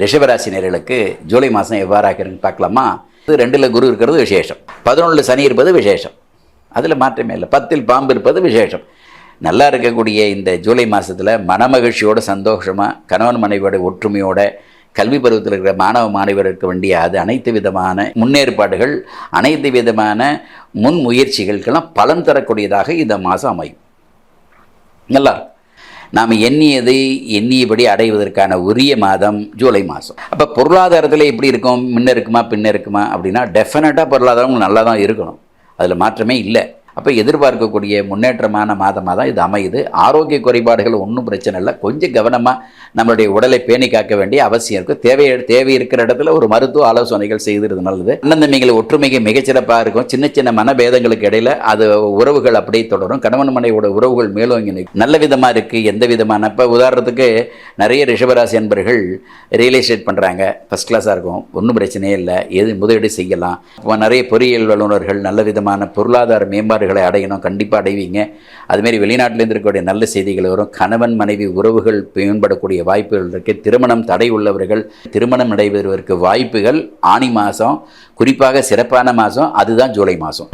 ரிஷபராசினியர்களுக்கு ஜூலை மாதம் எவ்வாறாக இருக்குன்னு பார்க்கலாமா? 2ல் குரு இருக்கிறது விசேஷம், 11ல் சனி இருப்பது விசேஷம், அதில் மாற்றமே இல்லை. 10ல் பாம்பு இருப்பது விசேஷம். நல்லா இருக்கக்கூடிய இந்த ஜூலை மாதத்தில் மனமகிழ்ச்சியோடு சந்தோஷமாக கணவன் மனைவியோட ஒற்றுமையோட கல்வி பருவத்தில் இருக்கிற மாணவ மாணவருக்கு வேண்டிய அனைத்து விதமான முன்னேற்பாடுகள், அனைத்து விதமான முன் முயற்சிகளுக்கெல்லாம் பலன் தரக்கூடியதாக இந்த மாதம் அமையும். நல்லா நாம் எண்ணியபடி அடைவதற்கான உரிய மாதம் ஜூலை மாதம். அப்போ பொருளாதாரத்தில் எப்படி இருக்கும்? முன்ன இருக்குமா பின்ன இருக்குமா அப்படின்னா டெஃபினட்டாக பொருளாதாரம் நல்லா தான் இருக்கணும், அதில் மாற்றமே இல்லை. அப்போ எதிர்பார்க்கக்கூடிய முன்னேற்றமான மாதமாக தான் இது அமையுது. ஆரோக்கிய குறைபாடுகள் ஒன்றும் பிரச்சனை இல்லை. கொஞ்சம் கவனமாக நம்மளுடைய உடலை பேணி காக்க வேண்டிய அவசியம் இருக்குது. தேவை இருக்கிற இடத்துல ஒரு மருத்துவ ஆலோசனைகள் செய்கிறது நல்லது. அண்ணன் ஒற்றுமைக்கு மிகச்சிறப்பாக இருக்கும். சின்ன சின்ன மனபேதங்களுக்கு இடையில் அது உறவுகள் அப்படியே தொடரும். கணவன் மனைவியோட உறவுகள் மேலோங்கி நிற்கும். நல்ல விதமாக இருக்குது. எந்த விதமான இப்போ உதாரணத்துக்கு நிறைய ரிஷபராசி அன்பர்கள் ரியல் எஸ்டேட் பண்ணுறாங்க, ஃபஸ்ட் கிளாஸாக இருக்கும், ஒன்றும் பிரச்சனையே இல்லை, எது முதலீடு செய்யலாம். இப்போ நிறைய பொறியியல் வல்லுநர்கள் நல்ல விதமான பொருளாதார மேம்பாடுகளை அடையணும், கண்டிப்பாக அடைவீங்க. அதுமாரி வெளிநாட்டிலேருந்து இருக்கக்கூடிய நல்ல செய்திகள் வரும். கணவன் மனைவி உறவுகள் மேம்படக்கூடிய வாய்ப்புகள் இருக்குது. திருமணம் தடை உள்ளவர்கள் திருமணம் நடைபெறுவதற்கு வாய்ப்புகள் ஆனி மாதம் குறிப்பாக சிறப்பான மாதம், அதுதான் ஜூலை மாதம்.